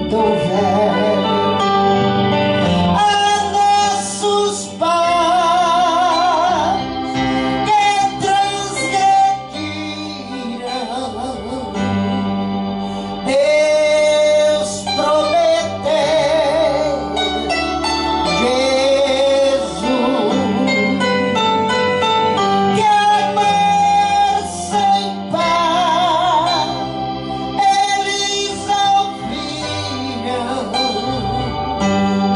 muito velho. A nossos pais que transgrediram, Deus prometeu Jesus, que amor sem par eles ouviram,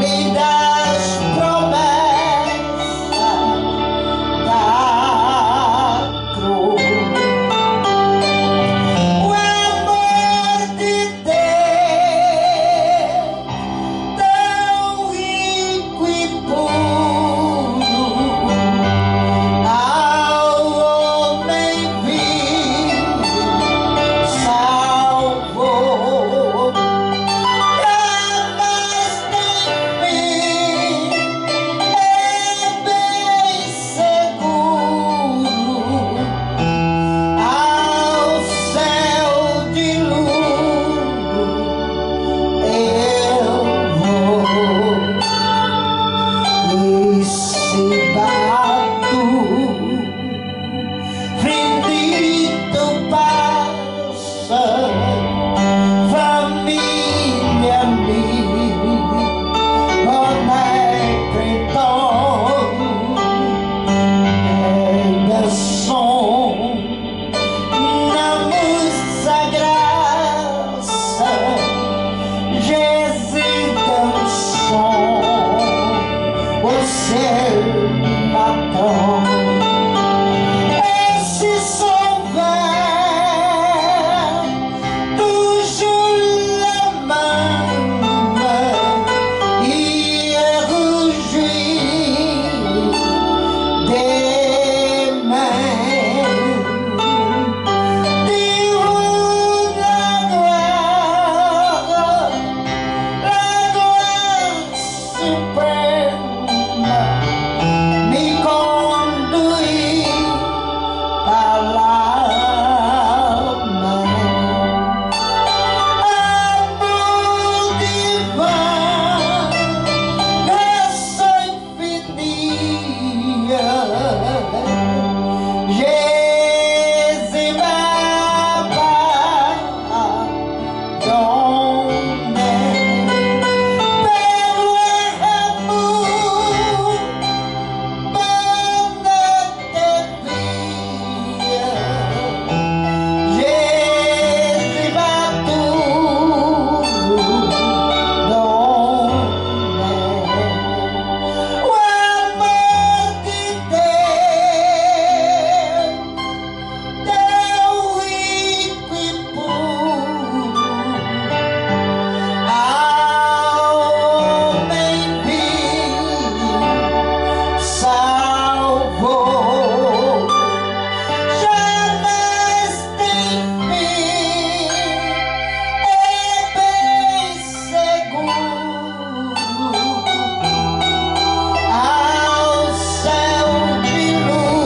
e das promessas da cruz. O amor de Deus, tão rico e puro, ao homem vivo salvou. Jamais tem fim, é bem seguro, ao céu de luz eu vou. E se bato, bendito passa, família minha, conecta então, pega som, damos a graça, Jesus dá um som, o seu batom. Esse som vem do Julamama e é rugir de mãe, de uma Lagoa Suprema, me conduz para lá. Amor divino, graça infinita, Jesus Baba, donde pelo erramos, banda te via, Jesus Baturo, donde o amor de Deus, tão rico e puro, ao homem vivo salvou. Jamais tem fim, é bem seguro, ao céu de luz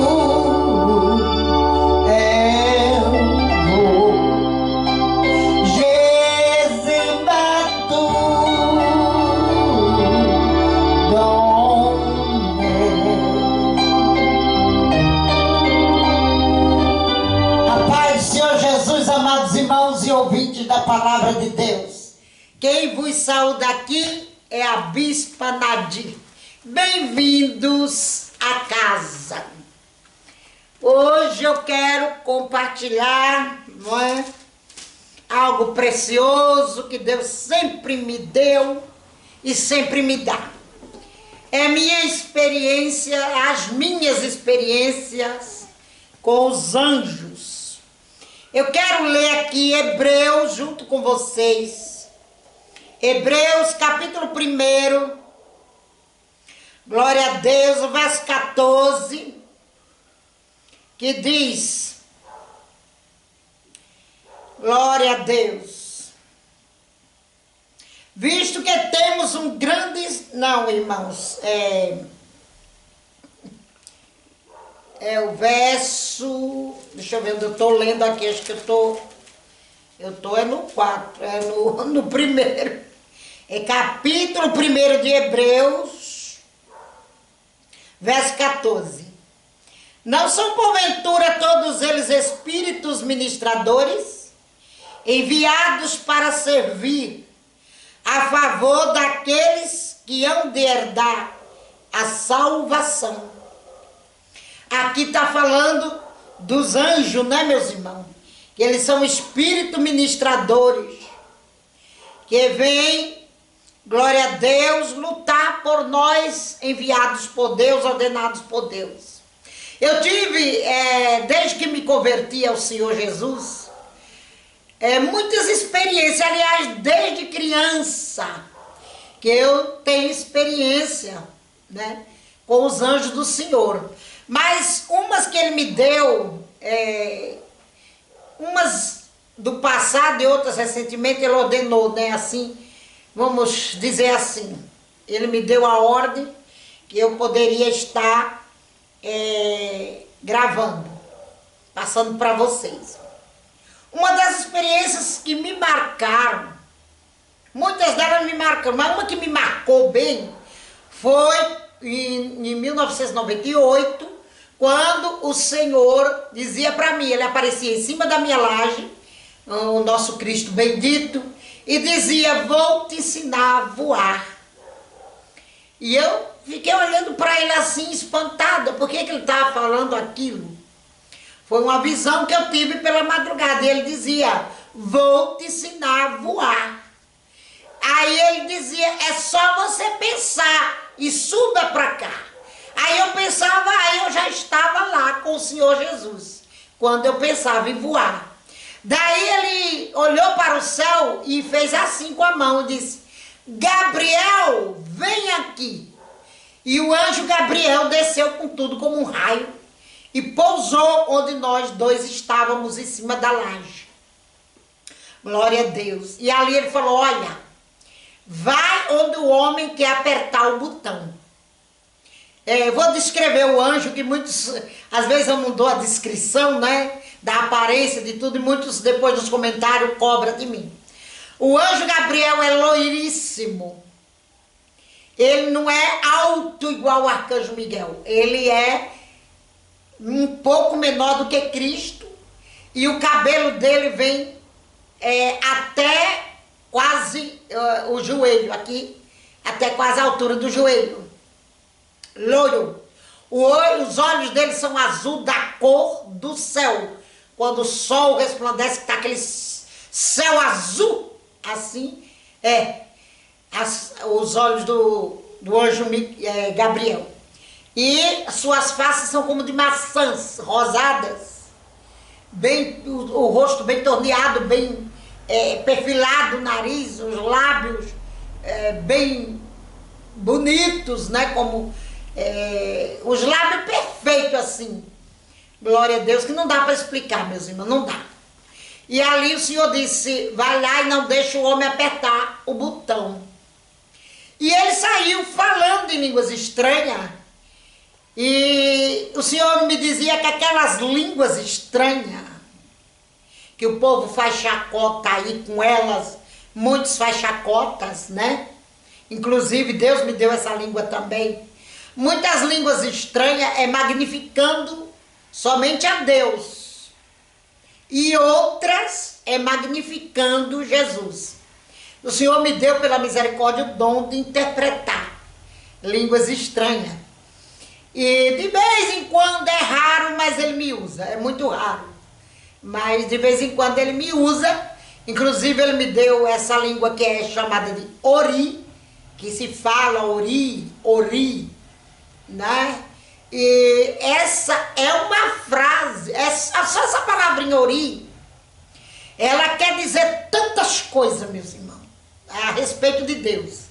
eu vou. Jesus Baturo, a paz do Senhor Jesus, amados irmãos e ouvintes da palavra de Deus. Quem vos saúda aqui é a Bispa Nadir. Bem-vindos à casa. Hoje eu quero compartilhar, não é, algo precioso que Deus sempre me deu e sempre me dá. É minha experiência, as minhas experiências com os anjos. Eu quero ler aqui Hebreus junto com vocês. Hebreus capítulo 1, glória a Deus, o verso 14, que diz, glória a Deus, visto que temos um grande... Não, irmãos, é o verso... Deixa eu ver onde eu estou lendo aqui, acho que eu tô no 4, no primeiro. É capítulo 1 de Hebreus, verso 14. Não são porventura todos eles espíritos ministradores, enviados para servir a favor daqueles que hão de herdar a salvação. Aqui está falando dos anjos, né, meus irmãos? Que eles são espíritos ministradores, que vêm, glória a Deus, lutar por nós, enviados por Deus, ordenados por Deus. Eu tive, desde que me converti ao Senhor Jesus, muitas experiências, aliás, desde criança, que eu tenho experiência, né, com os anjos do Senhor. Mas umas que ele me deu, umas do passado e outras recentemente, ele ordenou, né, assim, vamos dizer assim, ele me deu a ordem que eu poderia estar gravando, passando para vocês. Uma das experiências que me marcaram, muitas delas me marcaram, mas uma que me marcou bem foi em 1998, quando o Senhor dizia para mim, ele aparecia em cima da minha laje, o nosso Cristo bendito, e dizia: vou te ensinar a voar. E eu fiquei olhando para ele assim, espantada, por que ele estava falando aquilo? Foi uma visão que eu tive pela madrugada, e ele dizia: vou te ensinar a voar. Aí ele dizia: é só você pensar e suba para cá. Aí eu pensava, aí eu já estava lá com o Senhor Jesus, quando eu pensava em voar. Daí ele olhou para o céu e fez assim com a mão e disse: Gabriel, vem aqui. E o anjo Gabriel desceu com tudo como um raio e pousou onde nós dois estávamos, em cima da laje. Glória a Deus. E ali ele falou: olha, vai onde o homem quer apertar o botão. Eu vou descrever o anjo, que muitos, às vezes eu não dou a descrição, né, da aparência de tudo, e muitos depois nos comentários cobram de mim. O anjo Gabriel é loiríssimo. Ele não é alto igual o arcanjo Miguel. Ele é um pouco menor do que Cristo, e o cabelo dele vem até quase o joelho, aqui, até quase a altura do joelho. Loiro. Os olhos dele são azul da cor do céu. Quando o sol resplandece, que está aquele céu azul, assim, os olhos do anjo Gabriel. E suas faces são como de maçãs rosadas, bem, o rosto bem torneado, bem perfilado, o nariz, os lábios bem bonitos, né, como os lábios perfeitos assim, glória a Deus, que não dá para explicar, meus irmãos, não dá. E ali o Senhor disse: vai lá e não deixa o homem apertar o botão. E ele saiu falando em línguas estranhas, e o Senhor me dizia que aquelas línguas estranhas, que o povo faz chacota aí com elas, muitos faz chacotas, né? Inclusive Deus me deu essa língua também. Muitas línguas estranhas magnificando somente a Deus, e outras magnificando Jesus. O Senhor me deu pela misericórdia o dom de interpretar línguas estranhas. E de vez em quando, é raro, mas ele me usa, é muito raro. Mas de vez em quando ele me usa. Inclusive ele me deu essa língua que é chamada de Ori, que se fala Ori, né? E essa é uma frase, só essa palavrinha Ori, ela quer dizer tantas coisas, meus irmãos, a respeito de Deus.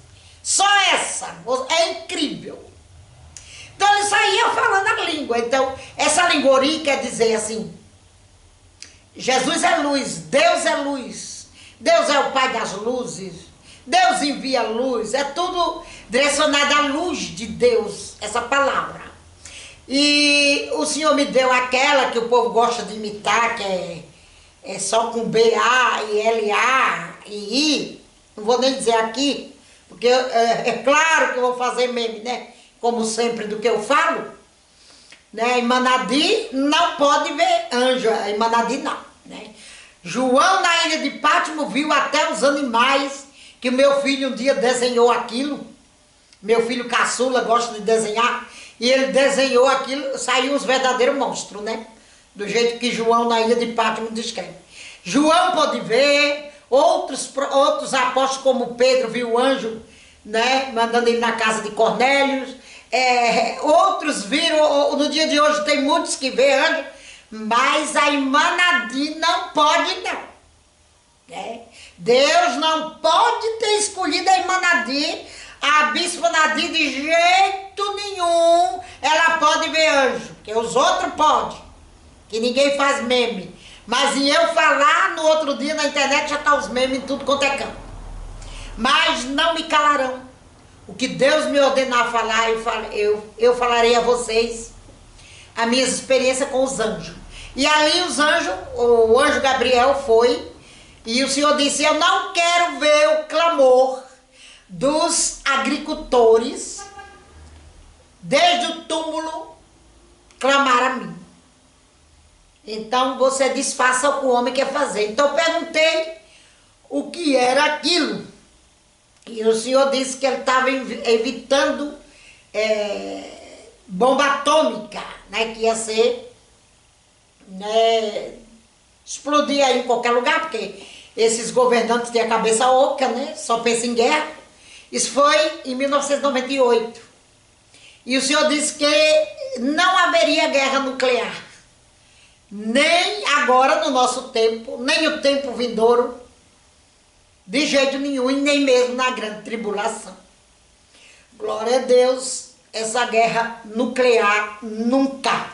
Só essa, é incrível. Então ele saía falando a língua. Então essa língua Ori quer dizer assim: Jesus é luz, Deus é luz, Deus é o Pai das luzes, Deus envia luz, é tudo direcionado à luz de Deus, essa palavra. E o Senhor me deu aquela que o povo gosta de imitar, que é só com B-A e L-A e I, não vou nem dizer aqui, porque é claro que eu vou fazer meme, né? Como sempre do que eu falo, né? Em Manadi não pode ver anjo, em Manadi não, né? João na ilha de Pátimo viu até os animais que o meu filho um dia desenhou aquilo. Meu filho caçula gosta de desenhar e ele desenhou aquilo, saiu os verdadeiros monstros, né? Do jeito que João na ilha de Pátimo descreve. João pôde ver, outros apóstolos como Pedro viu o anjo, né? Mandando ele na casa de Cornélios. Outros viram, no dia de hoje tem muitos que vê anjo, mas a Manadi não pode não, né? Deus não pode ter escolhido a Manadi, a Bispa Nadi de jeito nenhum, ela pode ver anjo, porque os outros podem, que ninguém faz meme, mas em eu falar no outro dia na internet já tá os memes em tudo quanto é canto, mas não me calarão. O que Deus me ordenar falar, eu falarei a vocês as minhas experiências com os anjos. E ali os anjos, o anjo Gabriel foi, e o Senhor disse, eu não quero ver o clamor dos agricultores, desde o túmulo, clamar a mim. Então você desfaça o que o homem quer fazer. Então eu perguntei o que era aquilo. E o Senhor disse que ele estava evitando bomba atômica, né, que ia ser, né, explodir aí em qualquer lugar, porque esses governantes têm a cabeça oca, né, só pensam em guerra. Isso foi em 1998. E o Senhor disse que não haveria guerra nuclear, nem agora no nosso tempo, nem o tempo vindouro, de jeito nenhum, e nem mesmo na grande tribulação. Glória a Deus, essa guerra nuclear nunca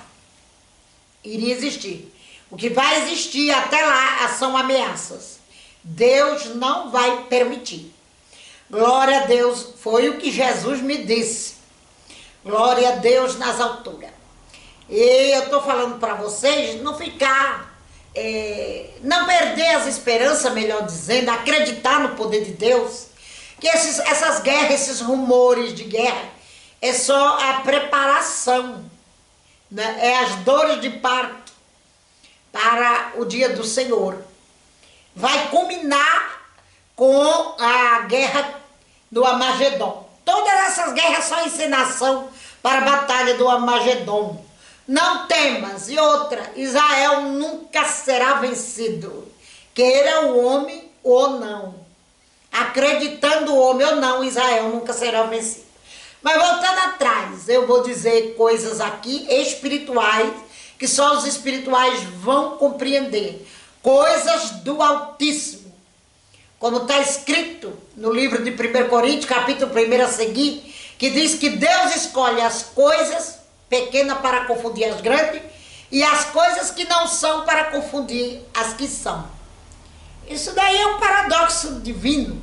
iria existir. O que vai existir até lá são ameaças. Deus não vai permitir. Glória a Deus, foi o que Jesus me disse. Glória a Deus nas alturas. E eu estou falando para vocês não ficar... não perder as esperanças, melhor dizendo, acreditar no poder de Deus, que essas guerras, esses rumores de guerra, é só a preparação, né? É as dores de parto para o dia do Senhor. Vai culminar com a guerra do Armagedon. Todas essas guerras são encenação para a batalha do Armagedon. Não temas. E outra, Israel nunca será vencido, queira o homem ou não. Acreditando o homem ou não, Israel nunca será vencido. Mas voltando atrás, eu vou dizer coisas aqui espirituais, que só os espirituais vão compreender. Coisas do Altíssimo. Como está escrito no livro de 1 Coríntios, capítulo 1 a seguir, que diz que Deus escolhe as coisas pequena para confundir as grandes, e as coisas que não são para confundir as que são. Isso daí é um paradoxo divino.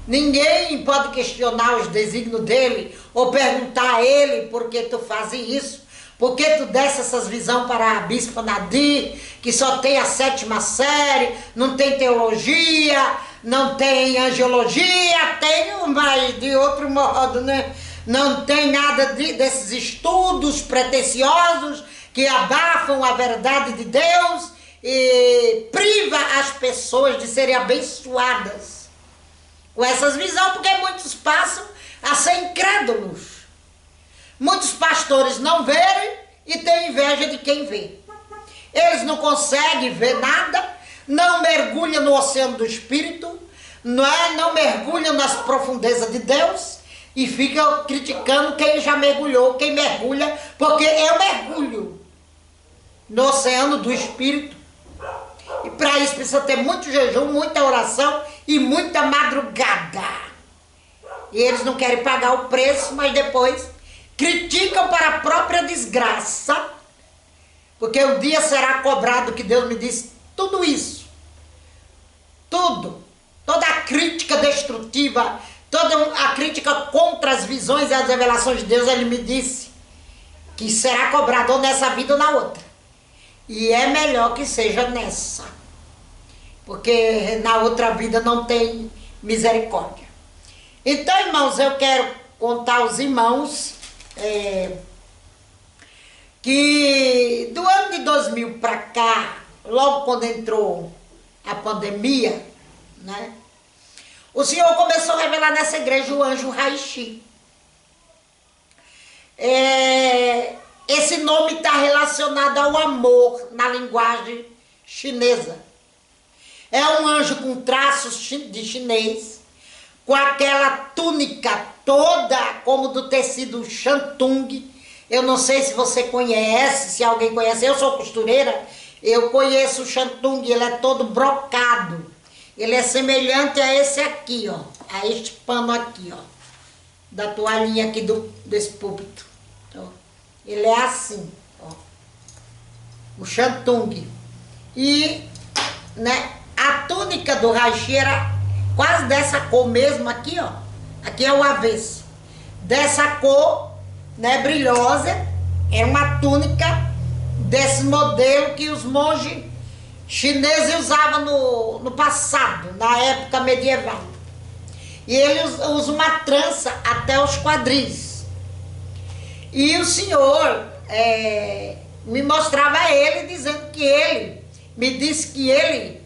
Ninguém pode questionar os desígnios dele, ou perguntar a ele por que tu fazes isso, por que tu desse essas visões para a Bispa Nadi, que só tem a 7ª série, não tem teologia, não tem angiologia, tem, mas de outro modo, né? Não tem nada desses estudos pretensiosos que abafam a verdade de Deus e priva as pessoas de serem abençoadas com essas visões, porque muitos passam a ser incrédulos. Muitos pastores não verem e têm inveja de quem vê. Eles não conseguem ver nada, não mergulham no oceano do Espírito, não mergulham nas profundezas de Deus, e fica criticando quem já mergulhou, quem mergulha, porque eu mergulho no oceano do Espírito. E para isso precisa ter muito jejum, muita oração e muita madrugada. E eles não querem pagar o preço, mas depois criticam para a própria desgraça, porque um dia será cobrado, que Deus me disse, tudo isso. Tudo. Toda a crítica destrutiva, toda a crítica contra as visões e as revelações de Deus, ele me disse que será cobrado ou nessa vida ou na outra. E é melhor que seja nessa, porque na outra vida não tem misericórdia. Então, irmãos, eu quero contar aos irmãos que do ano de 2000 para cá, logo quando entrou a pandemia, né? O Senhor começou a revelar nessa igreja o anjo Raishi. Esse nome está relacionado ao amor na linguagem chinesa. É um anjo com traços de chinês, com aquela túnica toda como do tecido shantung. Eu não sei se você conhece, se alguém conhece. Eu sou costureira, eu conheço o shantung, ele é todo brocado. Ele é semelhante a esse aqui, ó, a este pano aqui, ó, da toalhinha aqui desse púlpito. Ó. Ele é assim, ó, o shantung. E, né, a túnica do Raishi era quase dessa cor mesmo aqui, ó. Aqui é o avesso. Dessa cor, né, brilhosa, é uma túnica desse modelo que os monges chineses usavam no passado, na época medieval. E ele usa uma trança até os quadris. E o Senhor me mostrava ele, dizendo que ele, me disse que ele,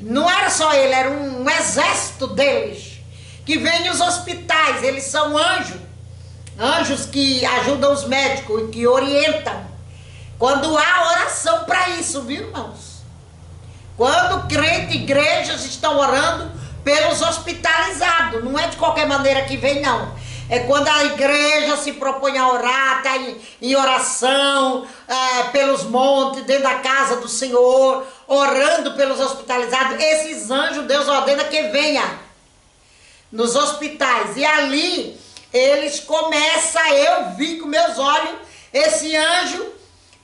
não era só ele, era um exército deles, que vem nos hospitais. Eles são anjos que ajudam os médicos e que orientam. Quando há oração para isso, viu, irmãos? Quando crente e igrejas estão orando pelos hospitalizados, não é de qualquer maneira que vem, não. É quando a igreja se propõe a orar, está em oração, pelos montes, dentro da casa do Senhor, orando pelos hospitalizados. Esses anjos, Deus ordena que venha nos hospitais. E ali, eles começam, eu vi com meus olhos, esse anjo,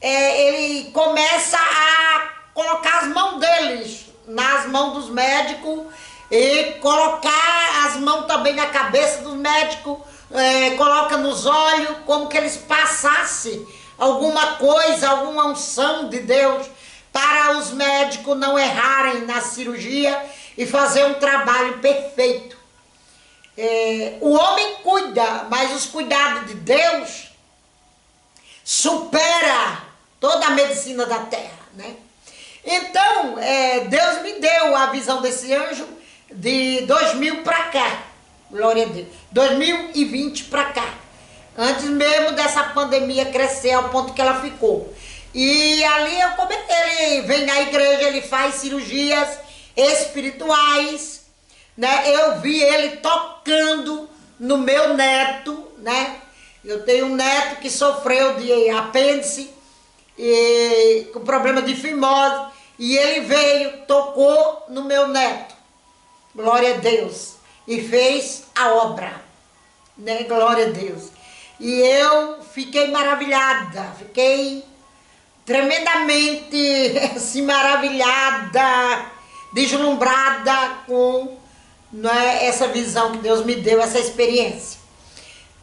ele começa a colocar as mãos deles nas mãos dos médicos e colocar as mãos também na cabeça dos médicos, coloca nos olhos, como que eles passassem alguma coisa, alguma unção de Deus para os médicos não errarem na cirurgia e fazer um trabalho perfeito. O homem cuida, mas os cuidados de Deus supera toda a medicina da terra, né? Então, Deus me deu a visão desse anjo de 2000 para cá, glória a Deus, 2020 para cá, antes mesmo dessa pandemia crescer ao ponto que ela ficou. E ali ele vem na igreja, ele faz cirurgias espirituais, né? Eu vi ele tocando no meu neto, né? Eu tenho um neto que sofreu de apêndice, com problema de fimose, e ele veio, tocou no meu neto, glória a Deus, e fez a obra, né? Glória a Deus. E eu fiquei maravilhada, fiquei tremendamente assim, maravilhada, deslumbrada com, né, essa visão que Deus me deu, essa experiência.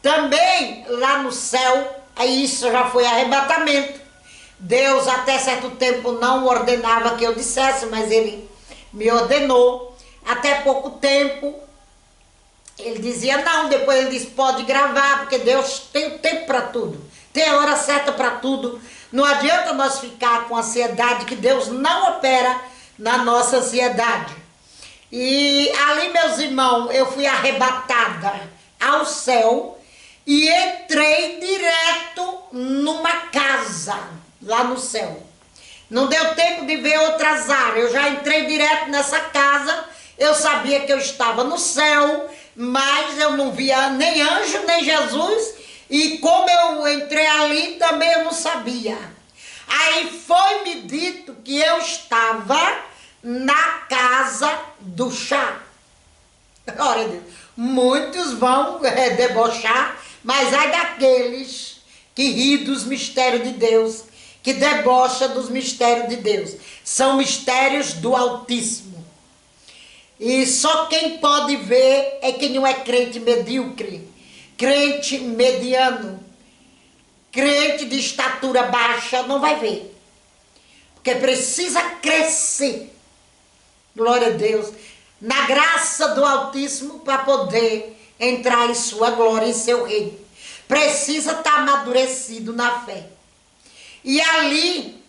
Também lá no céu, aí isso já foi arrebatamento. Deus até certo tempo não ordenava que eu dissesse, mas ele me ordenou. Até pouco tempo, ele dizia não, depois ele disse pode gravar, porque Deus tem o tempo para tudo, tem a hora certa para tudo. Não adianta nós ficar com ansiedade, que Deus não opera na nossa ansiedade. E ali, meus irmãos, eu fui arrebatada ao céu e entrei direto numa casa lá no céu. Não deu tempo de ver outras áreas, eu já entrei direto nessa casa. Eu sabia que eu estava no céu, mas eu não via nem anjo, nem Jesus, e como eu entrei ali, também eu não sabia. Aí foi-me dito que eu estava na casa do chá. Glória a Deus. Muitos vão debochar, mas ai daqueles que ri dos mistérios de Deus, que debocha dos mistérios de Deus. São mistérios do Altíssimo. E só quem pode ver é quem não é crente medíocre, crente mediano, crente de estatura baixa, não vai ver. Porque precisa crescer, glória a Deus, na graça do Altíssimo para poder entrar em sua glória, em seu reino. Precisa estar amadurecido na fé. E ali,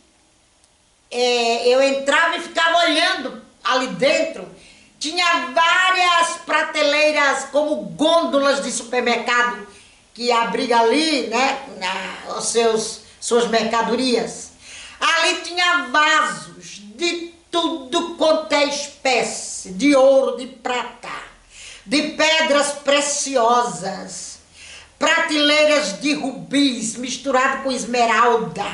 eu entrava e ficava olhando ali dentro. Tinha várias prateleiras, como gôndolas de supermercado, que abriga ali, né, suas mercadorias. Ali tinha vasos de tudo quanto é espécie, de ouro, de prata, de pedras preciosas, prateleiras de rubis misturado com esmeralda,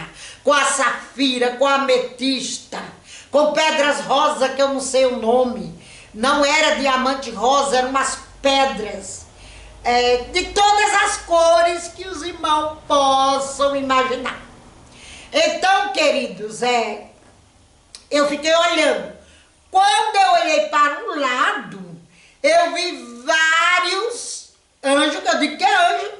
com a safira, com a ametista, com pedras rosa que eu não sei o nome. Não era diamante rosa, eram umas pedras de todas as cores que os irmãos possam imaginar. Então, queridos, eu fiquei olhando. Quando eu olhei para um lado, eu vi vários anjos, que eu digo que é anjo,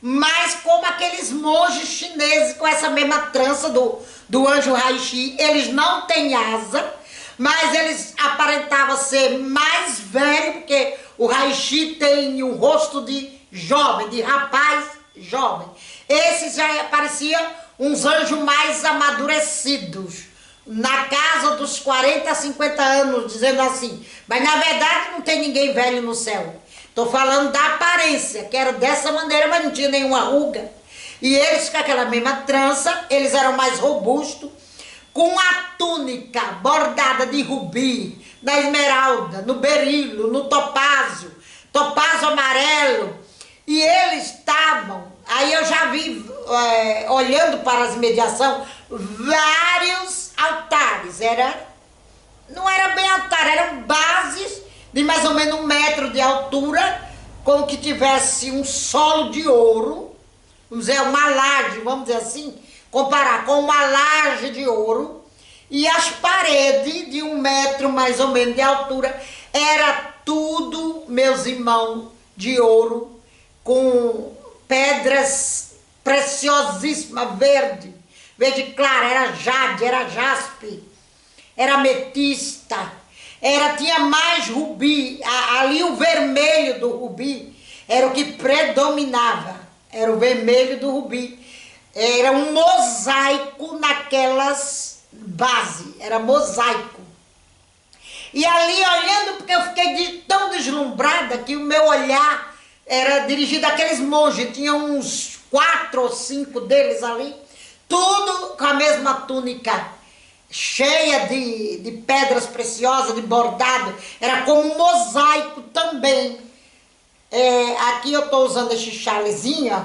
mas como aqueles monges chineses com essa mesma trança do anjo Raishi. Eles não têm asa, mas eles aparentavam ser mais velhos, porque o Raishi tem um rosto de jovem, de rapaz jovem. Esses já pareciam uns anjos mais amadurecidos, na casa dos 40 a 50 anos, dizendo assim. Mas na verdade não tem ninguém velho no céu. Estou falando da aparência, que era dessa maneira, mas não tinha nenhuma ruga. E eles com aquela mesma trança, eles eram mais robustos, com a túnica bordada de rubi, na esmeralda, no berilo, no topázio amarelo. E eles estavam, aí eu já vi, olhando para as imediações, vários altares. Não era bem altar, eram bases de mais ou menos 1 metro de altura, como que tivesse um solo de ouro, vamos dizer, uma laje, vamos dizer assim, comparar com uma laje de ouro, e as paredes de 1 metro mais ou menos de altura, era tudo, meus irmãos, de ouro, com pedras preciosíssimas, verde claro, era jade, era jaspe, era ametista, tinha mais rubi. Ali o vermelho do rubi era o que predominava, era o vermelho do rubi. Era um mosaico naquelas bases, era mosaico. E ali olhando, porque eu fiquei tão deslumbrada que o meu olhar era dirigido àqueles monges, tinha uns 4 ou 5 deles ali, tudo com a mesma túnica, cheia de pedras preciosas, de bordado, era como um mosaico também. Aqui eu estou usando esse chalezinho, ó,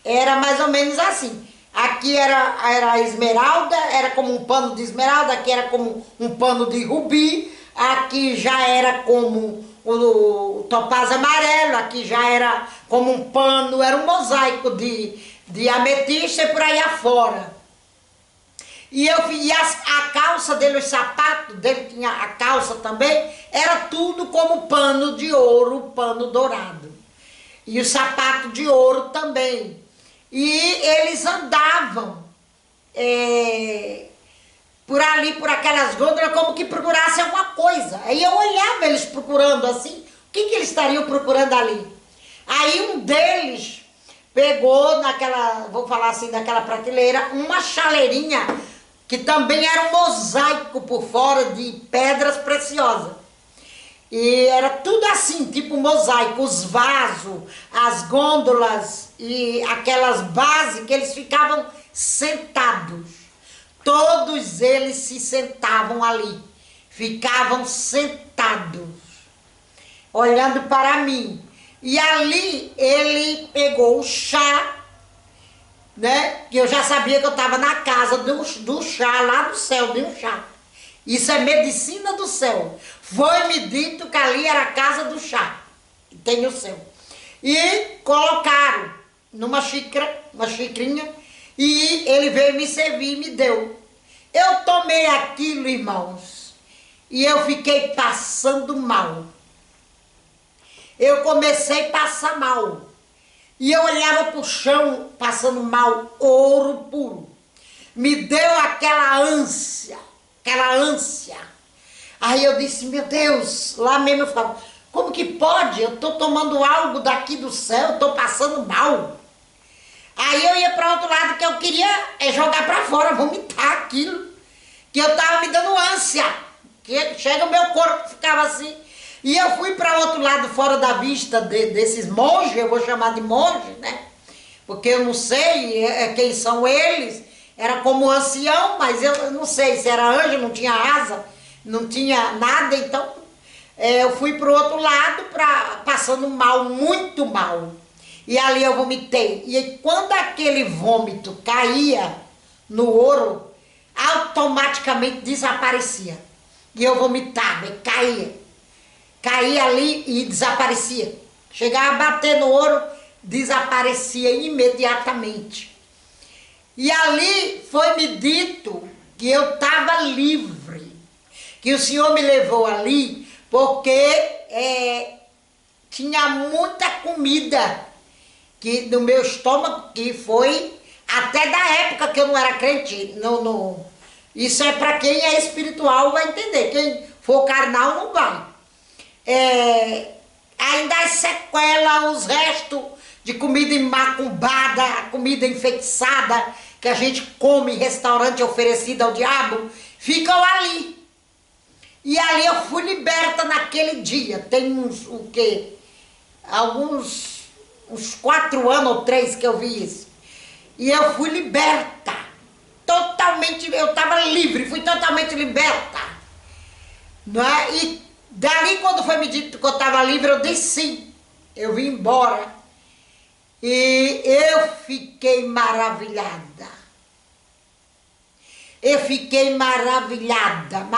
era mais ou menos assim. Aqui era esmeralda, era como um pano de esmeralda, aqui era como um pano de rubi, aqui já era como o topázio amarelo, aqui já era como um pano, era um mosaico de ametista e por aí afora. E a calça dele, os sapatos dele, tinha a calça também, era tudo como pano de ouro, pano dourado. E o sapato de ouro também. E eles andavam por ali, por aquelas gôndolas, como que procurassem alguma coisa. Aí eu olhava eles procurando assim, o que eles estariam procurando ali? Aí um deles pegou naquela, vou falar assim, naquela prateleira, uma chaleirinha, que também era um mosaico por fora de pedras preciosas. E era tudo assim, tipo mosaico, os vasos, as gôndolas e aquelas bases que eles ficavam sentados. Todos eles se sentavam ali, ficavam sentados, olhando para mim. E ali ele pegou o chá, né? Que eu já sabia que eu estava na casa do chá, lá do céu, de um chá. Isso é medicina do céu. Foi-me dito que ali era a casa do chá, que tem o céu. E colocaram numa xícara, uma xicrinha, e ele veio me servir e me deu. Eu tomei aquilo, irmãos, e eu fiquei passando mal. Eu comecei a passar mal. E eu olhava para o chão, passando mal, ouro puro. Me deu aquela ânsia. Aí eu disse, meu Deus, lá mesmo eu falava, Como que pode? Eu estou tomando algo daqui do céu, estou passando mal. Aí eu ia para outro lado, que eu queria jogar para fora, vomitar aquilo, que eu estava me dando ânsia, que chega o meu corpo, ficava assim. E eu fui para outro lado, fora da vista desses monges, eu vou chamar de monge, né? Porque eu não sei quem são eles, era como ancião, mas eu não sei se era anjo, não tinha asa, não tinha nada, então eu fui para o outro lado, passando mal, muito mal. E ali eu vomitei. E quando aquele vômito caía no ouro, automaticamente desaparecia. E eu vomitava e caía. Caía ali e desaparecia. Chegava a bater no ouro, desaparecia imediatamente. E ali foi me dito que eu estava livre. Que o Senhor me levou ali porque tinha muita comida que no meu estômago, que foi até da época que eu não era crente. Não. Isso é para quem é espiritual vai entender. Quem for carnal não vai. Ainda as sequelas, os restos de comida macumbada, comida enfeitiçada, que a gente come em restaurante oferecido ao diabo, ficam ali. E ali eu fui liberta naquele dia. Tem uns 4 anos ou 3 que eu vi isso. E eu fui liberta. Totalmente, eu estava livre, fui totalmente liberta. Não é? E dali, quando foi me dito que eu estava livre, eu desci. Eu vim embora. E eu fiquei maravilhada. Eu fiquei maravilhada.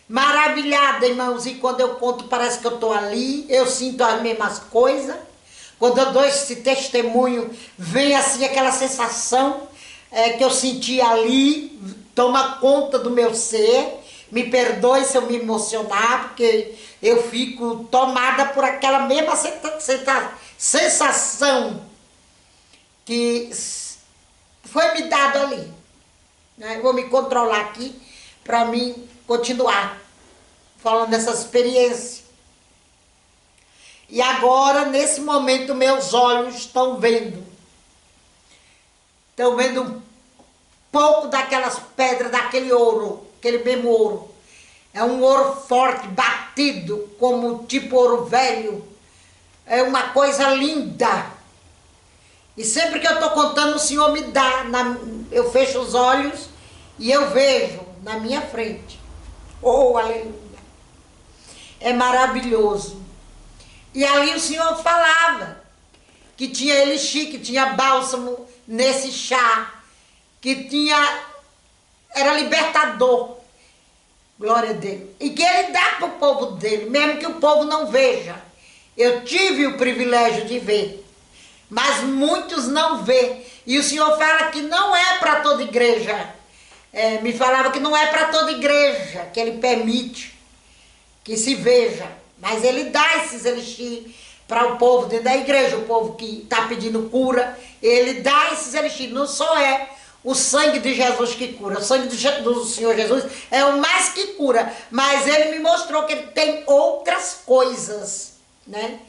Maravilhada, irmãos, e quando eu conto parece que eu estou ali, eu sinto as mesmas coisas. Quando eu dou esse testemunho, vem assim aquela sensação que eu senti ali, toma conta do meu ser. Me perdoe se eu me emocionar, porque eu fico tomada por aquela mesma sensação que foi me dado ali. Eu vou me controlar aqui para mim continuar falando dessa experiência. E agora, nesse momento, meus olhos estão vendo um pouco daquelas pedras, daquele ouro, aquele mesmo ouro. É um ouro forte, batido, como tipo ouro velho. É uma coisa linda. E sempre que eu estou contando, o Senhor me dá. Eu fecho os olhos e eu vejo na minha frente. Oh, aleluia! É maravilhoso. E ali o Senhor falava que tinha elixir, que tinha bálsamo nesse chá, que era libertador. Glória a Deus. E que Ele dá para o povo dele, mesmo que o povo não veja. Eu tive o privilégio de ver, mas muitos não vê. E o Senhor fala que não é para toda igreja. Me falava que não é para toda igreja que Ele permite que se veja. Mas Ele dá esses elixir para o povo dentro da igreja, o povo que está pedindo cura. Ele dá esses elixir. Não só é o sangue de Jesus que cura. O sangue do Senhor Jesus é o mais que cura. Mas Ele me mostrou que Ele tem outras coisas, né?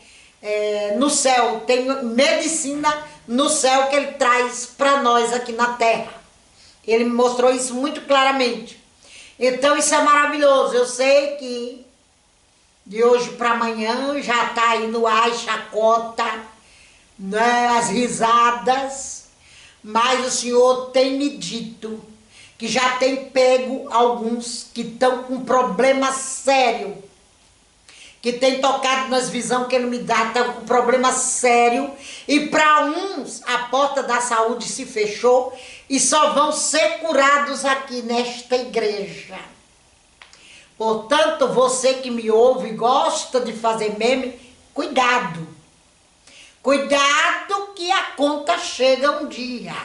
No céu, tem medicina no céu que Ele traz para nós aqui na terra. Ele me mostrou isso muito claramente. Então isso é maravilhoso. Eu sei que de hoje para amanhã já está aí no ar, chacota, né, as risadas, mas o Senhor tem me dito que já tem pego alguns que estão com problema sério, que tem tocado nas visões que Ele me dá, estão com problema sério, e para uns a porta da saúde se fechou e só vão ser curados aqui nesta igreja. Portanto, você que me ouve e gosta de fazer meme, cuidado. Cuidado que a conta chega um dia.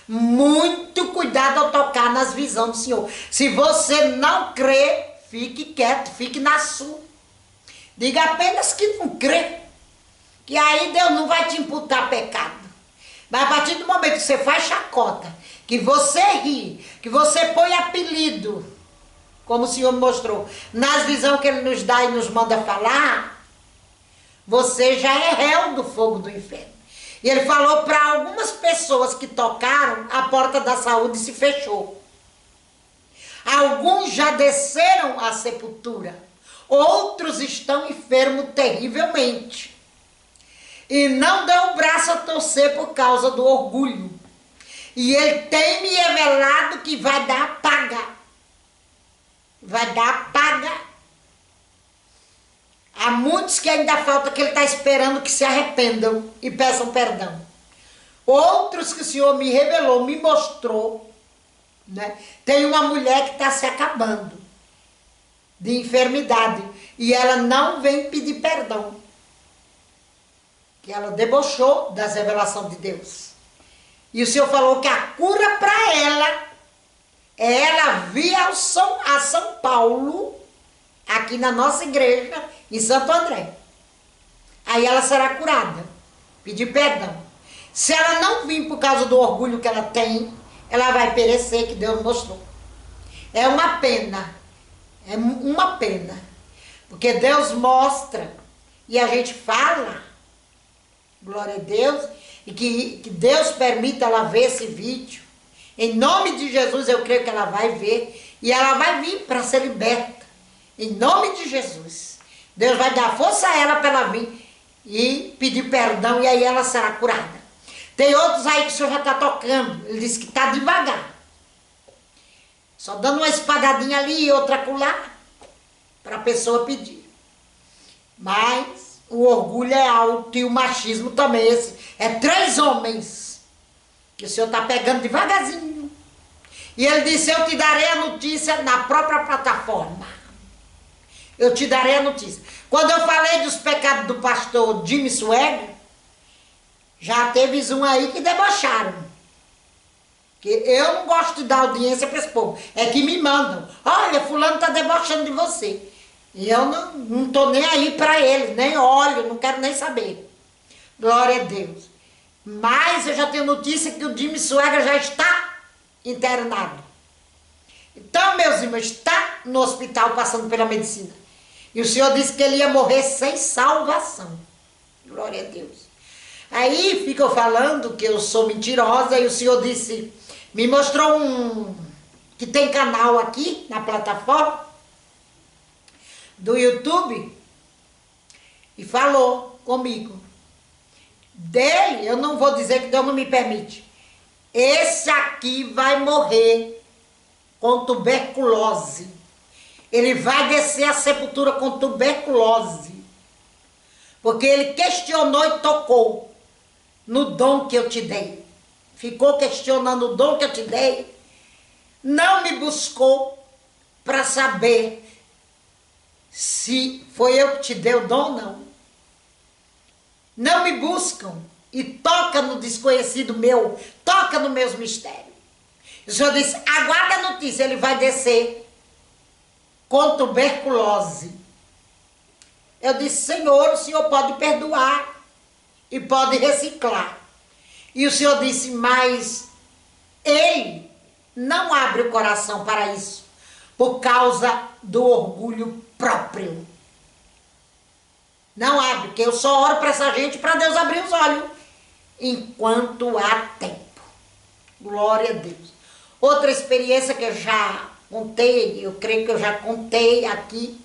Muito cuidado ao tocar nas visões do Senhor. Se você não crê, fique quieto, fique na sua. Diga apenas que não crê. Que aí Deus não vai te imputar pecado. Mas a partir do momento que você faz chacota, que você ri, que você põe apelido, como o Senhor me mostrou, nas visões que Ele nos dá e nos manda falar, você já é réu do fogo do inferno. E Ele falou para algumas pessoas que tocaram, a porta da saúde se fechou. Alguns já desceram à sepultura, outros estão enfermos terrivelmente. E não dão o braço a torcer por causa do orgulho. E Ele tem me revelado que vai dar paga. Vai dar paga. Há muitos que ainda falta, que Ele está esperando que se arrependam e peçam perdão. Outros que o Senhor me revelou, me mostrou, né? Tem uma mulher que está se acabando de enfermidade e ela não vem pedir perdão, que ela debochou das revelações de Deus. E o Senhor falou que a cura para ela é ela vir a São Paulo, aqui na nossa igreja, em Santo André. Aí ela será curada, pedir perdão. Se ela não vir por causa do orgulho que ela tem, ela vai perecer, que Deus mostrou. É uma pena, é uma pena, porque Deus mostra e a gente fala, glória a Deus, e que Deus permita ela ver esse vídeo. Em nome de Jesus eu creio que ela vai ver e ela vai vir para ser liberta. Em nome de Jesus. Deus vai dar força a ela para ela vir e pedir perdão e aí ela será curada. Tem outros aí que o Senhor já está tocando. Ele disse que está devagar. Só dando uma espadadinha ali e outra acolá para a pessoa pedir. Mas o orgulho é alto e o machismo também. Esse é 3 homens que o Senhor está pegando devagarzinho. E Ele disse, eu te darei a notícia na própria plataforma. Eu te darei a notícia. Quando eu falei dos pecados do pastor Jimmy Swaggart, já teve um aí que debocharam. Que eu não gosto de dar audiência para esse povo. É que me mandam. Olha, fulano está debochando de você. E eu não estou nem aí para ele, nem olho, não quero nem saber. Glória a Deus. Mas eu já tenho notícia que o Jimmy Swaggart já está internado. Então, meus irmãos, está no hospital passando pela medicina. E o Senhor disse que ele ia morrer sem salvação. Glória a Deus. Aí ficam falando que eu sou mentirosa e o Senhor disse, me mostrou que tem canal aqui na plataforma do YouTube e falou comigo. Dele, eu não vou dizer que Deus não me permite. Esse aqui vai morrer com tuberculose. Ele vai descer a sepultura com tuberculose. Porque ele questionou e tocou no dom que eu te dei. Ficou questionando o dom que eu te dei. Não me buscou para saber se foi eu que te dei o dom ou não. Não me buscam e toca no desconhecido meu, toca nos meus mistérios. O Senhor disse, aguarda a notícia, ele vai descer com tuberculose. Eu disse, Senhor, o Senhor pode perdoar e pode reciclar. E o Senhor disse, mas ele não abre o coração para isso, por causa do orgulho próprio. Não abre, porque eu só oro para essa gente para Deus abrir os olhos, enquanto há tempo. Glória a Deus. Outra experiência que eu já contei, eu creio que eu já contei aqui,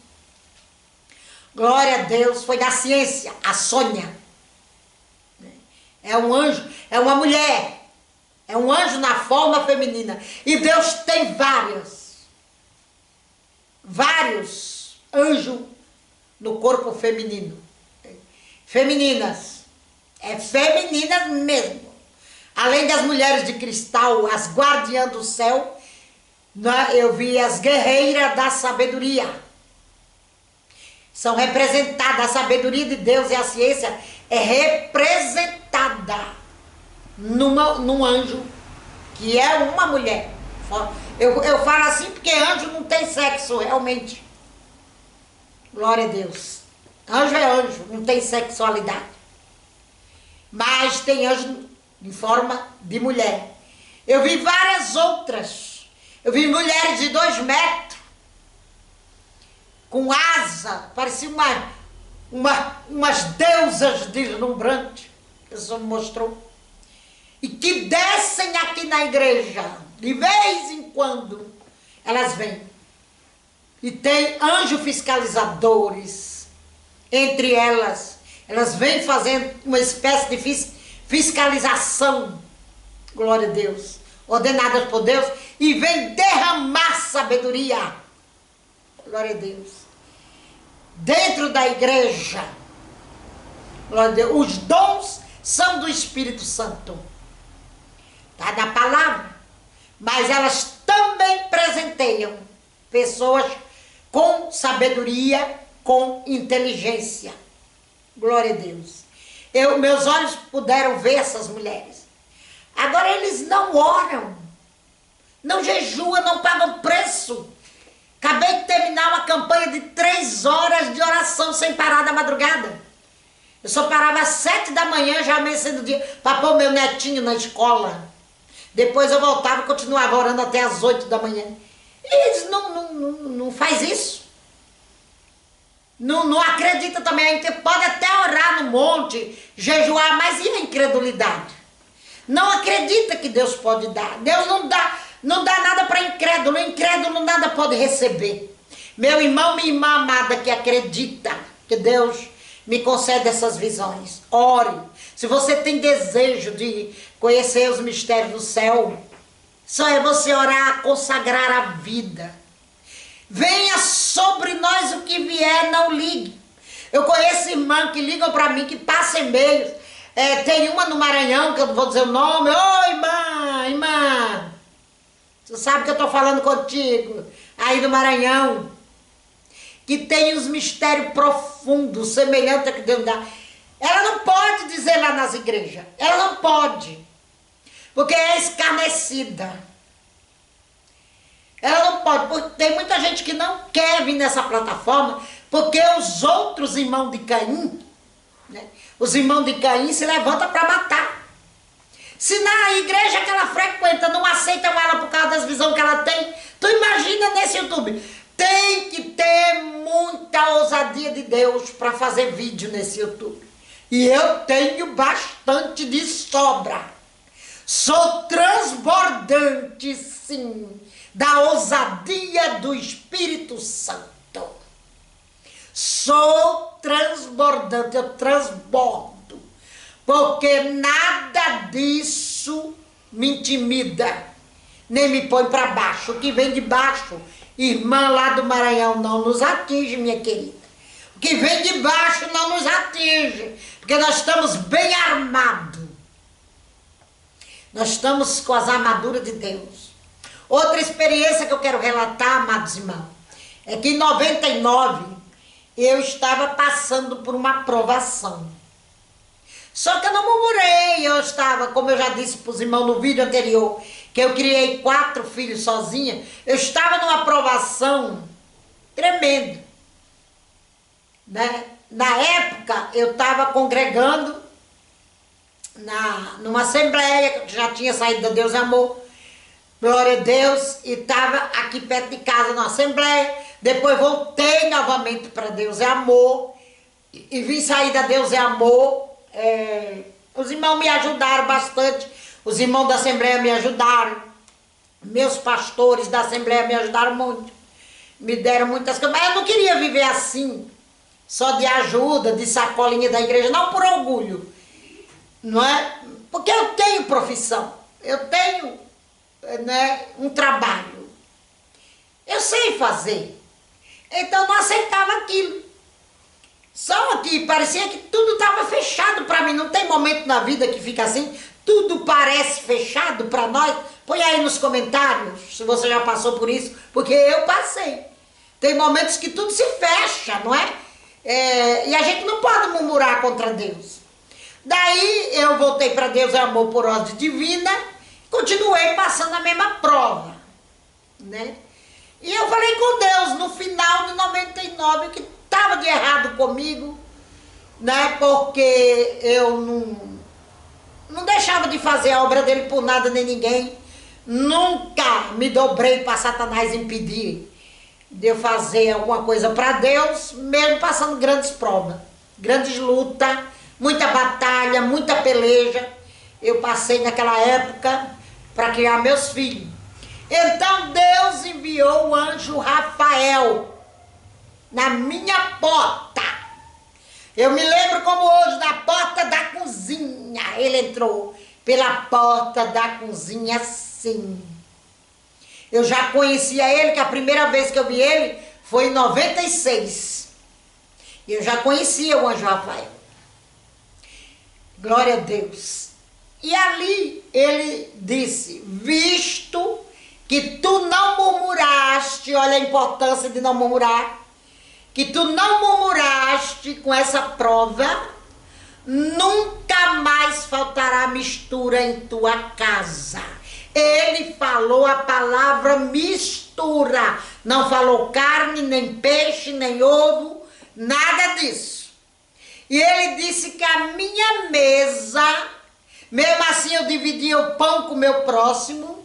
glória a Deus, foi da ciência, a Sônia. É um anjo, é uma mulher, é um anjo na forma feminina. E Deus tem vários anjos no corpo feminino. Femininas, é femininas mesmo. Além das mulheres de cristal, as guardiãs do céu, eu vi as guerreiras da sabedoria. São representadas, a sabedoria de Deus e a ciência é representada num anjo, que é uma mulher. Eu falo assim porque anjo não tem sexo, realmente. Glória a Deus. Anjo é anjo, não tem sexualidade. Mas tem anjo em forma de mulher. Eu vi várias outras. Eu vi mulheres de 2 metros, com asa, parecia umas deusas deslumbrantes, que o Senhor me mostrou, e que descem aqui na igreja, de vez em quando, elas vêm. E tem anjos fiscalizadores, entre elas vêm fazendo uma espécie de fiscalização, glória a Deus, ordenadas por Deus, e vem derramar sabedoria, glória a Deus, dentro da igreja, glória a Deus. Os dons são do Espírito Santo, está na palavra, mas elas também presenteiam pessoas com sabedoria, com inteligência, glória a Deus. Meus olhos puderam ver essas mulheres. Agora eles não oram, não jejuam, não pagam preço. Acabei de terminar uma campanha de 3 horas de oração sem parar da madrugada. Eu só parava às 7 da manhã, já amanhecendo o dia, para pôr meu netinho na escola. Depois eu voltava e continuava orando até às 8 da manhã. E eles não faz isso. Não acredita também. A gente pode até orar no monte, jejuar, mas e a incredulidade? Não acredita que Deus pode dar. Deus não dá nada para incrédulo. O incrédulo nada pode receber. Meu irmão, minha irmã amada que acredita que Deus me concede essas visões, ore. Se você tem desejo de conhecer os mistérios do céu, só é você orar, consagrar a vida. Venha sobre nós o que vier, não ligue. Eu conheço irmã que ligam para mim, que passam e-mails. Tem uma no Maranhão, que eu não vou dizer o nome. Oi, irmã. Você sabe que eu estou falando contigo. Aí do Maranhão. Que tem os mistérios profundos, semelhantes a que Deus dá. Ela não pode dizer lá nas igrejas. Ela não pode. Porque é escarnecida. Ela não pode, porque tem muita gente que não quer vir nessa plataforma, porque os outros irmãos de Caim, né, os irmãos de Caim se levantam para matar. Se na igreja que ela frequenta não aceitam ela por causa das visões que ela tem, tu imagina nesse YouTube. Tem que ter muita ousadia de Deus para fazer vídeo nesse YouTube. E eu tenho bastante de sobra. Sou transbordante, sim, da ousadia do Espírito Santo. Sou transbordante, eu transbordo, porque nada disso me intimida, nem me põe para baixo. O que vem de baixo, irmã lá do Maranhão, não nos atinge, minha querida. O que vem de baixo não nos atinge, porque nós estamos bem armados. Nós estamos com as armaduras de Deus. Outra experiência que eu quero relatar, amados irmãos, é que em 99 eu estava passando por uma provação. Só que eu não murmurei, eu estava, como eu já disse para os irmãos no vídeo anterior, que eu criei 4 filhos sozinha, eu estava numa provação tremenda. Né? Na época eu estava congregando numa assembleia, que já tinha saído da Deus é Amor, glória a Deus, e estava aqui perto de casa na assembleia. Depois voltei novamente para Deus é Amor, e vim sair da Deus é Amor. Os irmãos me ajudaram bastante, os irmãos da assembleia me ajudaram, meus pastores da assembleia me ajudaram muito, me deram muitas coisas, mas eu não queria viver assim, só de ajuda, de sacolinha da igreja, não por orgulho, não é? Porque eu tenho profissão, eu tenho, né, um trabalho, eu sei fazer, então eu não aceitava aquilo. Só que parecia que tudo estava fechado para mim. Não tem momento na vida que fica assim, tudo parece fechado para nós. Põe aí nos comentários se você já passou por isso, porque eu passei. Tem momentos que tudo se fecha, não é? E a gente não pode murmurar contra Deus. Daí eu voltei para Deus é Amor por ordem divina, continuei passando a mesma prova, né? E eu falei com Deus no final de 99 que estava de errado comigo, né? Porque eu não deixava de fazer a obra dele por nada nem ninguém. Nunca me dobrei para Satanás impedir de eu fazer alguma coisa para Deus, mesmo passando grandes provas, grandes lutas, muita batalha, muita peleja. Eu passei naquela época para criar meus filhos. Então Deus enviou o anjo Rafael na minha porta. Eu me lembro como hoje, na porta da cozinha. Ele entrou pela porta da cozinha assim. Eu já conhecia ele, que a primeira vez que eu vi ele foi em 96. Eu já conhecia o anjo Rafael. Glória a Deus. E ali ele disse, visto que tu não murmuraste, olha a importância de não murmurar, que tu não murmuraste com essa prova, nunca mais faltará mistura em tua casa. Ele falou a palavra mistura, não falou carne, nem peixe, nem ovo, nada disso. E ele disse que a minha mesa, mesmo assim eu dividia o pão com o meu próximo,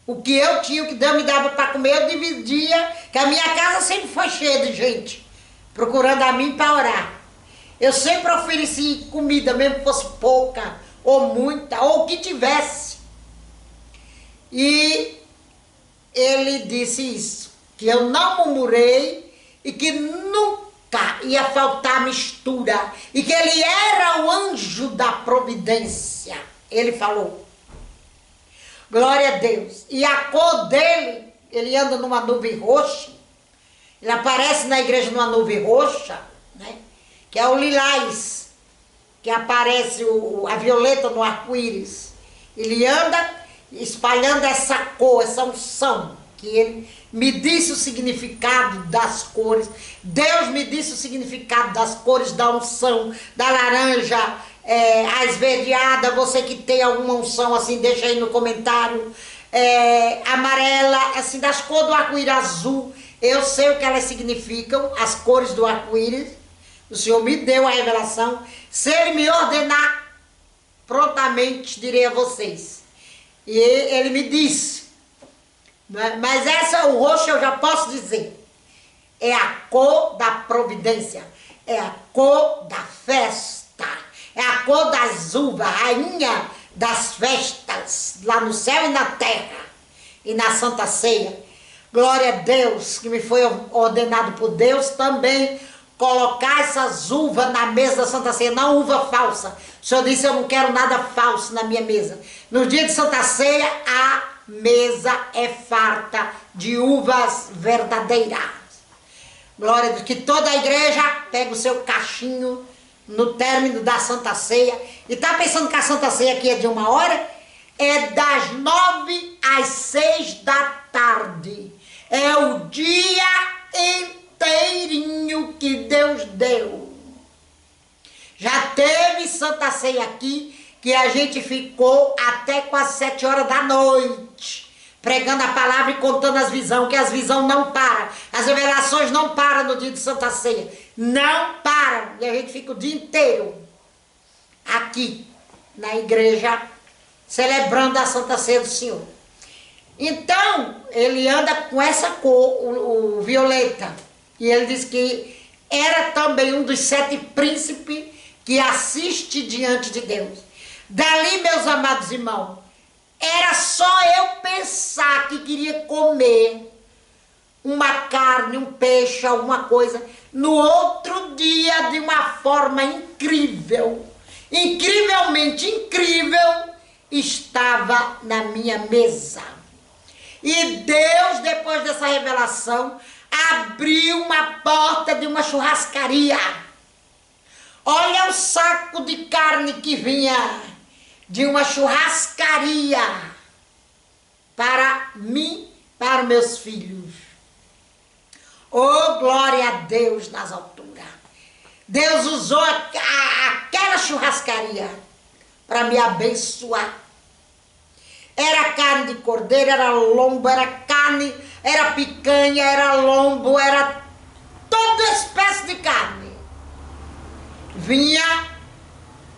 o que eu tinha, o que Deus me dava para comer, eu dividia, que a minha casa sempre foi cheia de gente, procurando a mim para orar. Eu sempre ofereci comida, mesmo que fosse pouca, ou muita, ou o que tivesse. E ele disse isso, que eu não murmurei e que nunca ia faltar mistura, e que ele era o anjo da providência. Ele falou. Glória a Deus. E a cor dele, ele anda numa nuvem roxa, ele aparece na igreja numa nuvem roxa, né? Que é o lilás, que aparece a violeta no arco-íris. Ele anda espalhando essa cor, essa unção, que ele me disse o significado das cores. Deus me disse o significado das cores da unção, da laranja, a esverdeada. Você que tem alguma unção assim, deixa aí no comentário. Amarela, assim, das cores do arco-íris azul. Eu sei o que elas significam, as cores do arco-íris. O Senhor me deu a revelação. Se Ele me ordenar, prontamente direi a vocês. E Ele me disse. Mas o roxo eu já posso dizer. É a cor da providência. É a cor da festa. É a cor das uvas, rainha das festas, lá no céu e na terra. E na Santa Ceia. Glória a Deus, que me foi ordenado por Deus também colocar essas uvas na mesa da Santa Ceia, não uva falsa. O Senhor disse, eu não quero nada falso na minha mesa. No dia de Santa Ceia, a mesa é farta de uvas verdadeiras. Glória a Deus, que toda a igreja pega o seu cachinho no término da Santa Ceia. E tá pensando que a Santa Ceia aqui é de 1 hora? É das 9 às 6 da tarde. É o dia inteirinho que Deus deu. Já teve Santa Ceia aqui, que a gente ficou até quase 7 horas da noite, pregando a palavra e contando as visões, que as visões não param, as revelações não param no dia de Santa Ceia, não param, e a gente fica o dia inteiro aqui, na igreja, celebrando a Santa Ceia do Senhor. Então, ele anda com essa cor, o violeta, e ele diz que era também um dos 7 príncipes que assiste diante de Deus. Dali, meus amados irmãos, era só eu pensar que queria comer uma carne, um peixe, alguma coisa, no outro dia, de uma forma incrível, incrivelmente incrível, estava na minha mesa. E Deus, depois dessa revelação, abriu uma porta de uma churrascaria. Olha o saco de carne que vinha de uma churrascaria para mim, para meus filhos. Oh, glória a Deus nas alturas. Deus usou aquela churrascaria para me abençoar. Era carne de cordeiro, era lombo, era carne, era picanha, era lombo, era toda espécie de carne. Vinha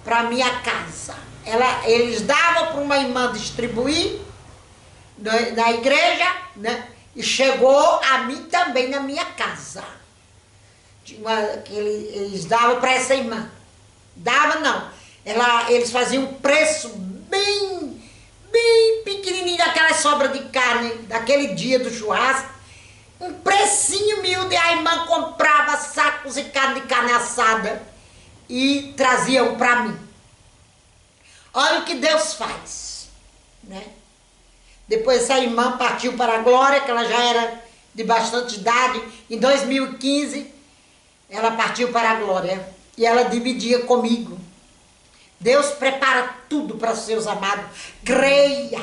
para minha casa. Eles davam para uma irmã distribuir na igreja, né? E chegou a mim também na minha casa. Que eles davam para essa irmã. Dava não. Eles faziam um preço bem pequenininho daquela sobra de carne, daquele dia do churrasco. Um precinho miúdo, e a irmã comprava sacos de carne assada e traziam para mim. Olha o que Deus faz, né? Depois essa irmã partiu para a glória, que ela já era de bastante idade. Em 2015, ela partiu para a glória e ela dividia comigo. Deus prepara tudo para os seus amados. Creia,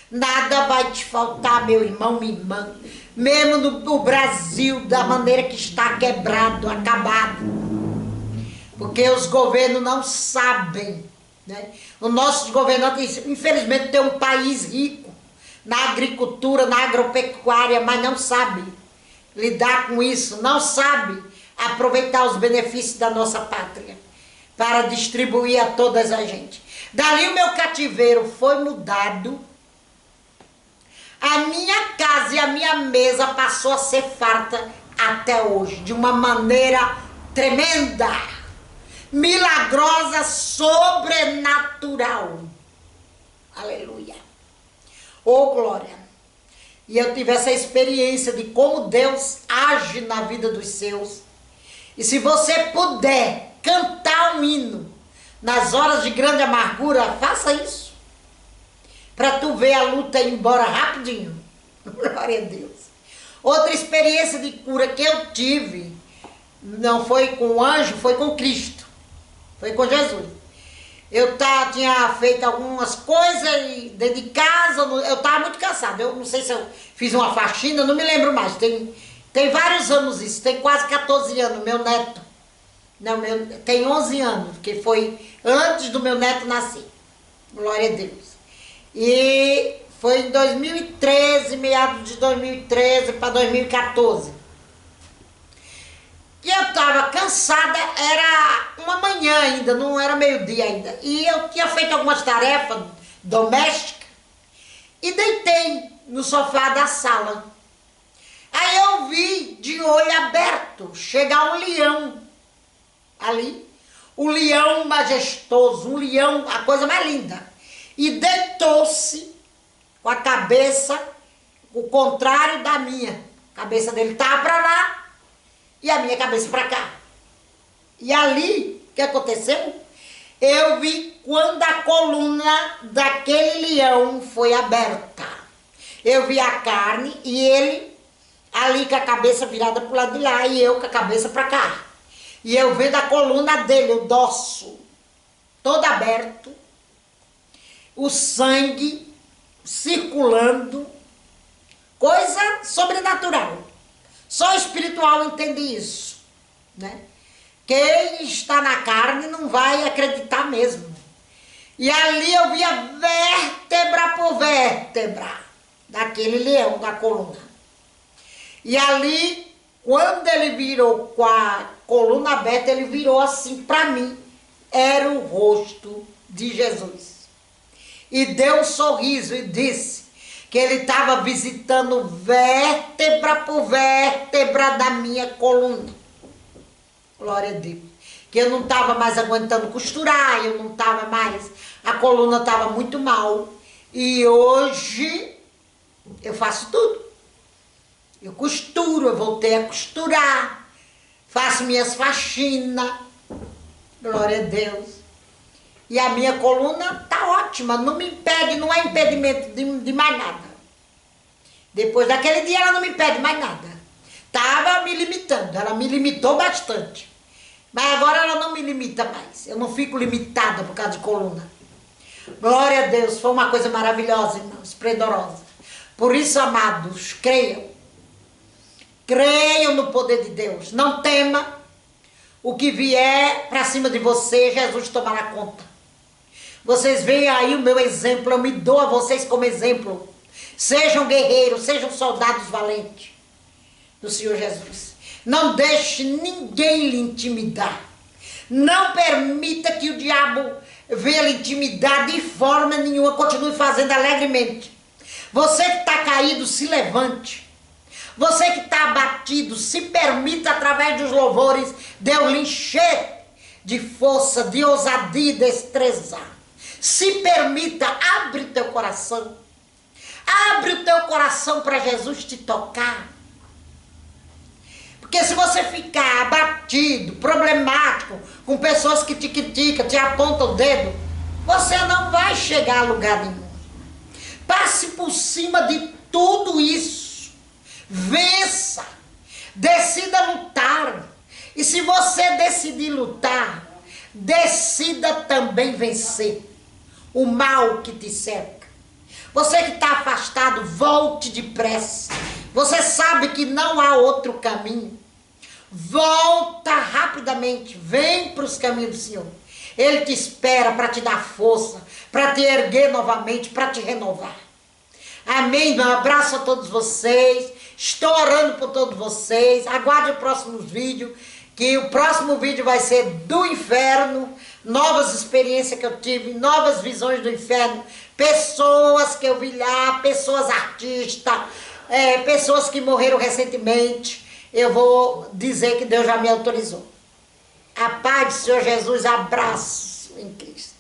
nada vai te faltar, meu irmão, minha irmã. Mesmo no Brasil, da maneira que está quebrado, acabado. Porque os governos não sabem, né? Os nossos governantes, infelizmente, tem um país rico na agricultura, na agropecuária, mas não sabe lidar com isso, não sabe aproveitar os benefícios da nossa pátria para distribuir a todas a gente. Dali o meu cativeiro foi mudado, a minha casa e a minha mesa passou a ser farta até hoje, de uma maneira tremenda, milagrosa, sobrenatural. Aleluia. Oh, glória. E eu tive essa experiência de como Deus age na vida dos seus. E se você puder cantar um hino nas horas de grande amargura, faça isso. Para tu ver a luta ir embora rapidinho. Glória a Deus. Outra experiência de cura que eu tive, não foi com o anjo, foi com Cristo. Foi com Jesus. Eu tinha feito algumas coisas dentro de casa, eu estava muito cansada. Eu não sei se eu fiz uma faxina, não me lembro mais. Tem vários anos isso, tem quase 14 anos, meu neto. Não, tem 11 anos, que foi antes do meu neto nascer. Glória a Deus. E foi em 2013, meados de 2013 para 2014. E eu estava cansada, era uma manhã ainda, não era meio-dia ainda. E eu tinha feito algumas tarefas domésticas e deitei no sofá da sala. Aí eu vi de olho aberto chegar um leão ali, um leão majestoso, um leão, a coisa mais linda. E deitou-se com a cabeça, o contrário da minha. A cabeça dele estava para lá e a minha cabeça para cá. E ali, o que aconteceu? Eu vi quando a coluna daquele leão foi aberta. Eu vi a carne e ele ali com a cabeça virada para o lado de lá e eu com a cabeça para cá. E eu vendo a coluna dele, o dorso, todo aberto, o sangue circulando, coisa sobrenatural. Só o espiritual entende isso, né? Quem está na carne não vai acreditar mesmo. E ali eu via vértebra por vértebra daquele leão da coluna. E ali, quando ele virou com a coluna aberta, ele virou assim para mim. Era o rosto de Jesus. E deu um sorriso e disse que ele estava visitando vértebra por vértebra da minha coluna. Glória a Deus. Que eu não estava mais aguentando costurar, eu não estava mais, a coluna estava muito mal. E hoje eu faço tudo. Eu costuro, eu voltei a costurar, faço minhas faxinas. Glória a Deus. E a minha coluna está ótima, não me impede, não há impedimento de mais nada. Depois daquele dia ela não me impede mais nada. Estava me limitando, ela me limitou bastante. Mas agora ela não me limita mais. Eu não fico limitada por causa de coluna. Glória a Deus, foi uma coisa maravilhosa, irmãos, esplendorosa. Por isso, amados, creiam. Creiam no poder de Deus. Não tema. O que vier para cima de você, Jesus tomará conta. Vocês veem aí o meu exemplo, eu me dou a vocês como exemplo. Sejam guerreiros, sejam soldados valentes do Senhor Jesus. Não deixe ninguém lhe intimidar. Não permita que o diabo venha lhe intimidar de forma nenhuma. Continue fazendo alegremente. Você que está caído, se levante. Você que está abatido, se permita através dos louvores, Deus lhe encher de força, de ousadia e destreza. Se permita, abre teu coração. Abre o teu coração para Jesus te tocar. Porque se você ficar abatido, problemático, com pessoas que te criticam, te apontam o dedo, você não vai chegar a lugar nenhum. Passe por cima de tudo isso. Vença. Decida lutar. E se você decidir lutar, decida também vencer o mal que te cerca. Você que está afastado, volte depressa. Você sabe que não há outro caminho. Volta rapidamente, vem para os caminhos do Senhor. Ele te espera para te dar força, para te erguer novamente, para te renovar. Amém? Um abraço a todos vocês. Estou orando por todos vocês. Aguarde o próximo vídeo, que o próximo vídeo vai ser do inferno. Novas experiências que eu tive, novas visões do inferno. Pessoas que eu vi lá, pessoas artistas, pessoas que morreram recentemente. Eu vou dizer que Deus já me autorizou. A paz do Senhor Jesus, abraço em Cristo.